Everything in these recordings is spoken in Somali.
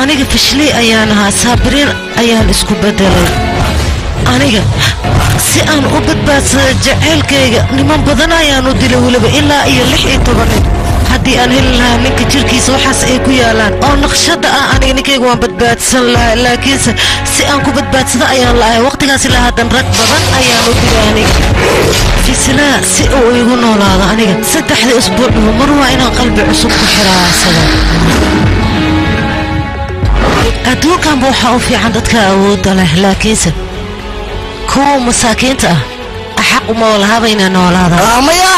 aniga fashli ayaan ahaa saabiriin ayaan isku bedelay aniga si aan u badbaadsado jaceylkayga niman badan ayaan u dilay waliba ilaa iyo 16 haddii aan heli lahaa ninka jirkiisa waxaas ay ku yaalaan oo naqshada ah aniga ninkayga waan badbaadsan lahaa laakiinse si aan ku badbaadsado ayaan lahay waqtigaas ilaa haddan rag badan ayaan u dilay aniga fisilaa si uu igu noolaado aniga 3 usbuuc mar waa inaan qalbi cusub ku xiraasado adduunkan waxaa u fiican dadka awoodda leh laakiinse kuwa masaakiinta ah xaq uma lahaba inay noolaadaan maya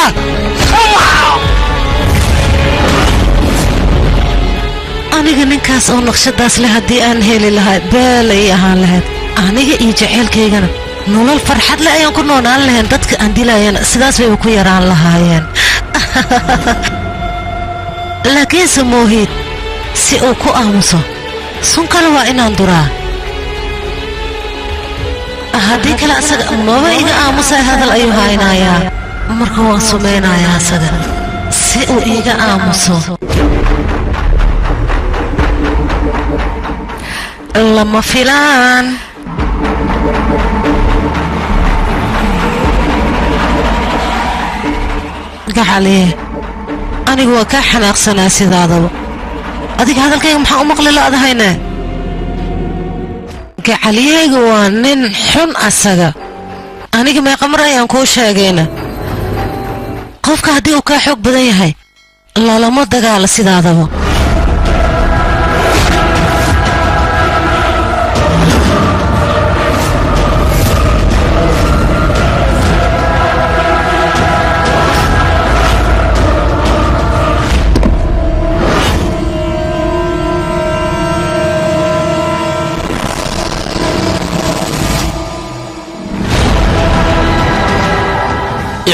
aniga ninkaas oo naqshadaas leh haddii aan heli lahaa baalay ahaan lahayd aniga iyo jaceylkaygana nolol farxad leh ayaan ku noolaan lahayn dadka aan dilayana sidaas bayba ku yaraan lahaayeen laakiinse moohiid si uu ku aamuso sun kale waa inaan duraa haddii kale asaga maba iga aamusay hadal ayuu haynayaa marka waan sumaynayaa asaga si uu iga aamuso lama filaan gacaliye anigu waa kaa xanaaqsanaa sidaadaba adiga hadalkayga maxaa u maqli la'dahayne gacaliyeyga waa nin xun asaga aniga meeqa mar ayaan kuu sheegayna qofka haddii uu kaa xoog badan yahay lalama dagaala sidaadaba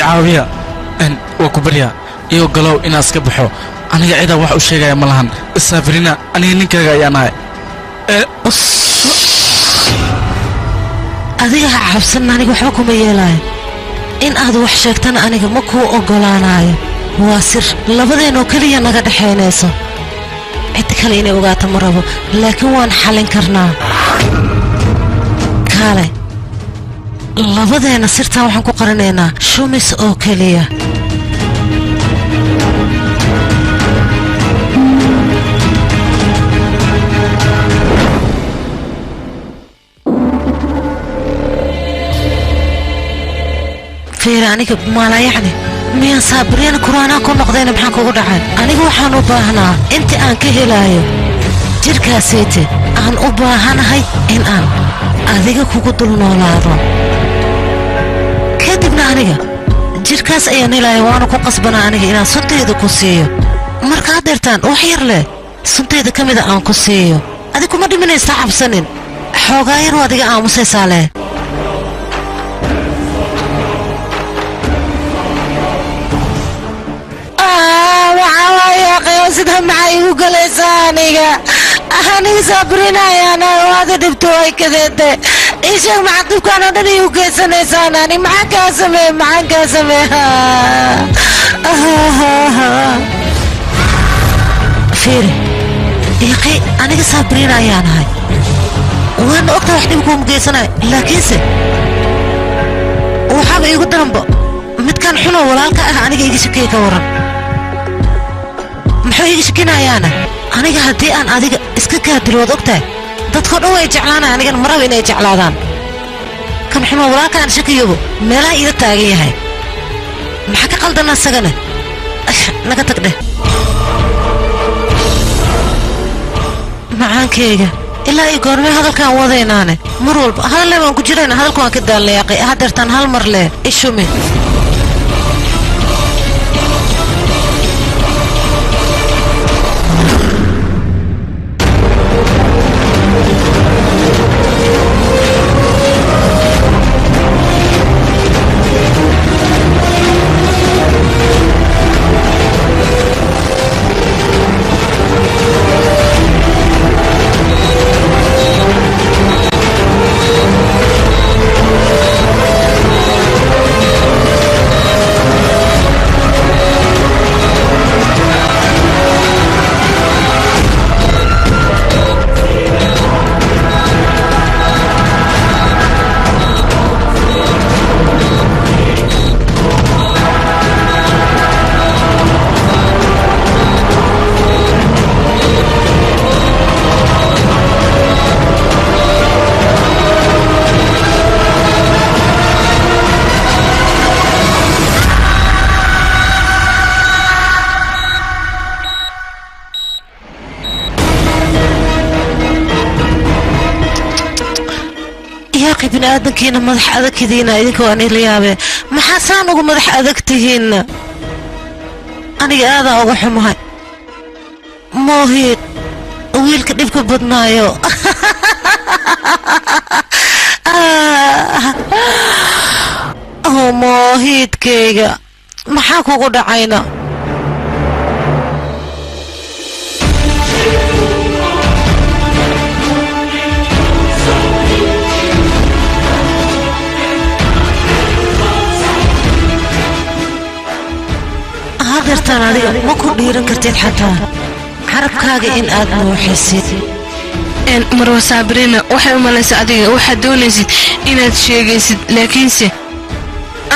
عاوية أن وكبريا يو قلو إناس كبحو أنا قاعدة واحد وشيء يا ملهن السافرين أنا نينك يا ناي أذيك حبسنا أنا وحكم يلاي إن هذا وحشكتنا أنا مكو أقولاناي واسر لبدين وكلي أنا قد حينيسو اتكليني وقعت مرة لكن وان حالين كرنا كالي labadeena sirtaan waxaan ku qarinaynaa shumis oo keliya fiir aniga maala yacni miyaan saabiriina quraanaa ku noqdayna maxaan kugu dhacay aniga waxaan u baahnaa inta aan ka helaayo jirkaaseete aan u baahanahay in aan adiga kugu dul noolaado kadibna aniga jirkaas ayaan helaaya waana ku qasbanaa aniga inaan suntayda ku siiyo markaad deertaan wax yar leh suntayda ka mida aan ku siiyo adig kuma dhiminaysta cabsanin xoogaa yar oo adiga aamusaysaa leh sida maxay igu galaysaa aniga saabiriina ayaana waada dhibto way kadeete إيشك معك دكان هذا يوكسن إنساني معك اسمه معك اسمه فيري يا أخي أنا كصابرين عيان هاي وأنا أكتر واحد بكون مقيسنا لكن وحاب يقول دنبا متكان حلو ولا لك أنا جاي شكي كورن محوي شكينا عيانا أنا قاعد أنا أديك إسكك هدلود أكتر dadka way jeclaana aniga maraba inay jeclaadaan kan xuma walaaka aan shakiyo meelaha ila taagan yahay maxaa ka qaldana sagana naga tagde macaankeyga ilaa ay goormay hadalkan wadaynaane mar walba hadal waan ku jirayna hadalku waan ka daalnayaqay hadeertan hal mar leh ishume akhi bini'aadankiina madax adagkidiina idinka waan ila yaabee maxaa saan ugu madax adagtihiinna aniga aadaa uga xumahay moohiid wiilka dhibka badnaayo moohiidkayga maxaa kugu dhacayna hadeertaan adiga ma ku dhiiran kartid xataa carabkaaga in aad nuuxisid marwa saabiriina waxay u malaysaa adiga waxaad doonaysid inaad sheegaysid laakiinse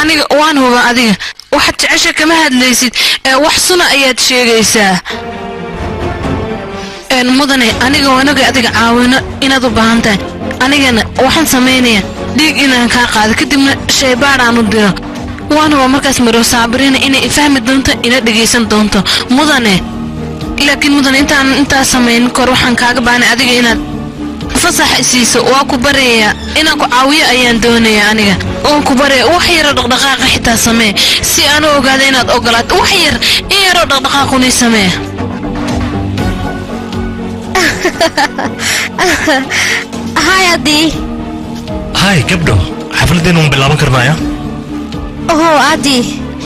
aniga waan huba adiga waxaad jecesha kama hadlaysid wax suna ayaad sheegaysaa mudane aniga waanaga adiga caawino inaad u baahan tahay anigana waxaan samaynayaa dhiig inaan kaa qaado kadibna shaybaadhaan u diro waan huba markaas marwa saabiriina inay ifahmi doonto ina dhegaysan doonto mudane laakiin mudane intaas samayn kor waxaan kaaga baahnay adiga inaad fasax isiiso waa ku baryayaa inaan ku caawiyo ayaan doonayaa aniga waan ku baraya wax yaroo dhaqdhaqaaqa xitaa samee si aan u ogaado inaad ogolaato wax yar in yaroo dhaqdhaqaaqunii samee هاي عدي هاي gabdho xafladeen uun bilaaban karnaya هو عدي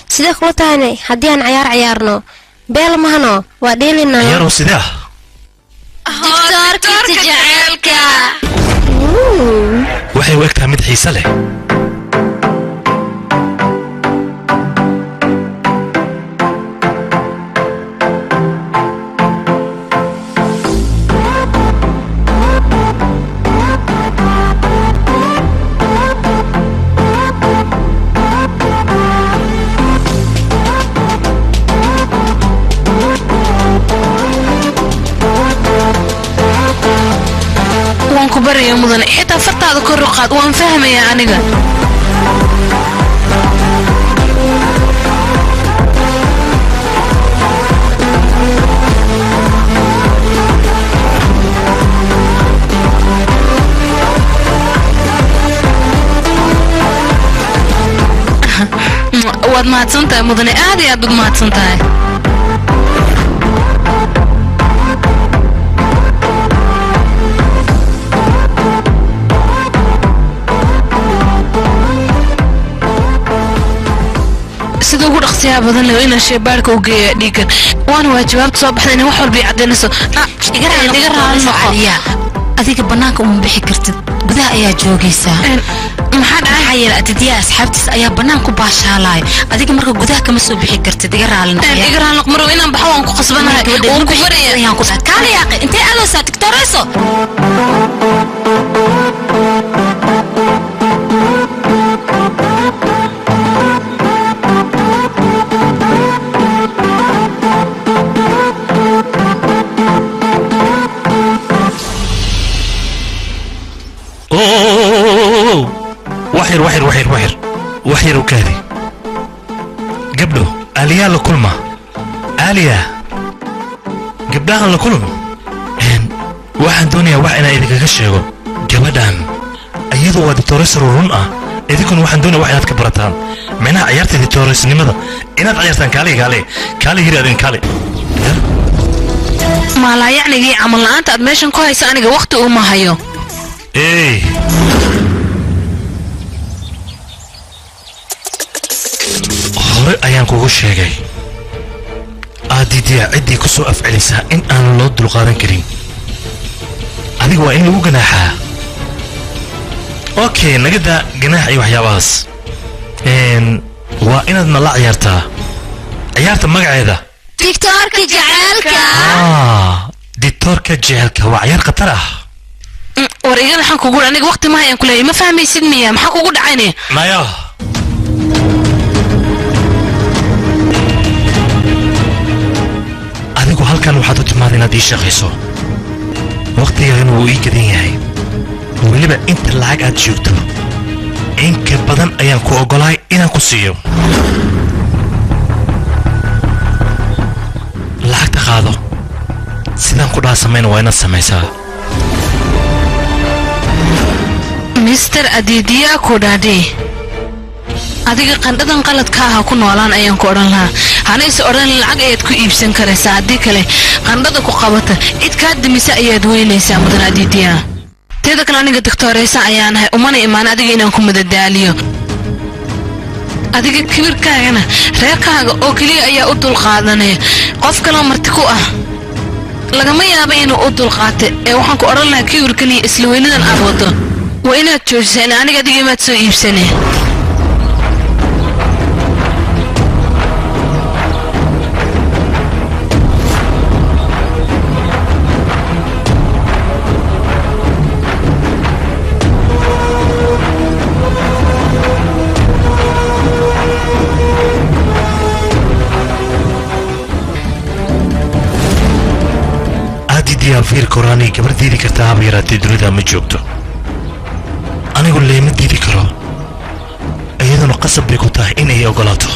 سيده كula tahay hadii aan ciyaarno beel mahano waa dheelina ciyaaro sidaa دكتورك تجعلك waxay u egtahay mid xiiso leh baraya mudan xitaa fartaada kor u qaad waan fahmayaa aniga waad mahadsantahay mudane aad iyo aad ugu mahadsantahay sida ugu dhaqsiyaha badan leh inaan shaybaarka u geeyo dhiigan waana waa jawaabta soo baxday in wax walba ay caddaynayso iga raali noqo adiga bannaanka uma bixi kartid gudaha ayaa joogaysaa maxaa dhacay yar adidiya asxaabtiis ayaa bannaan ku baashaalay adiga marka gudaha kama soo bixi kartid iga raali noqo maro inaan baxo waan ku qasbanahay waan ku baraya kaali yaaqi intee aloosaa tiktorayso وحير وكاري قبله آليا لكلمة آليا قبلها لكلمة واحد دنيا وحنا إذا كشيء جبدان أيضا ودكتورس رونقة إذا كن واحد دنيا وحنا كبرتان منها عيرت دكتورس لماذا إنا عيرتان كالي هيرين كالي ما لا يعني عمل أنت أدمشن كويس أنا وقت وما هيو إيه hore ayaan kugu sheegay aadidiya ciddii ku soo afcelisaa in aan loo dulqaadan karin adiga waa in lagu ganaaxaa okay naga daa ganaax iyo waxyaabahaas waa inaad nala ciyaartaa ciyaarta magaceeda دكتورك جعلك دكتورك جعلك waa ciyaar khatar ah war iga waxaan kugu aniga waqti ma hayaan kuleeyay ma fahmaysid miya maxaa kugu dhacayne maya adigu halkan waxaad u timaad inaad ii shaqayso waqtigaagana wuu ii gadan yahay weliba inta lacag aad joogto in ka badan ayaan ku ogolahay inaan ku siiyo lacagta qaado sidaan ku dhaha samayna waa inaad samaysaa mister adidiya kudhadhi adiga qandhadan qaladka ah ku noolaan ayaan ku odhan lahaa hana is odhan lacag ayaad ku iibsan karaysaa haddii kale qandhada ku qabata cid kaa dimisa ayaad weynaysaa mudan adidiya teeda kale aniga doctoreysa ayaan ahay umana imaan adiga inaan ku madadaaliyo adiga kibirkaagana reerkaaga oo keliya ayaa u dulqaadanaya qof kaloo marti ku ah lagama yaaba inuu u dulqaate ee waxaan ku odhan lahaa kibirkan iyo isla weynadan aad wado waa inaad joojisaa in aniga adiga imaad soo iibsane fiir koraani gabar diidi kartaa haba yaraatee dunida ma joogto anigu leema diidi karo iyaduna qasab bay ku tahay inay ogolaato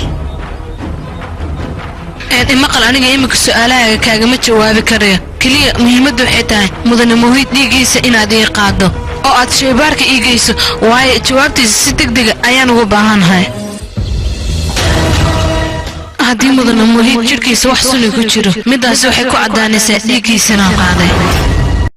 maqal aniga imika su'aalahaaga kaagama jawaabi karayo keliya muhiimaddu waxay tahay mudane muhiid dhiiggiisa inaad ii qaaddo oo aad shaybaarka ii geyso waayo jawaabtiisa si degdega ayaan ugu baahanahay haddii mudane muhiid jidhkiisa wax suni ku jiro middaasi waxay ku caddaanaysaa dhiiggiisana qaaday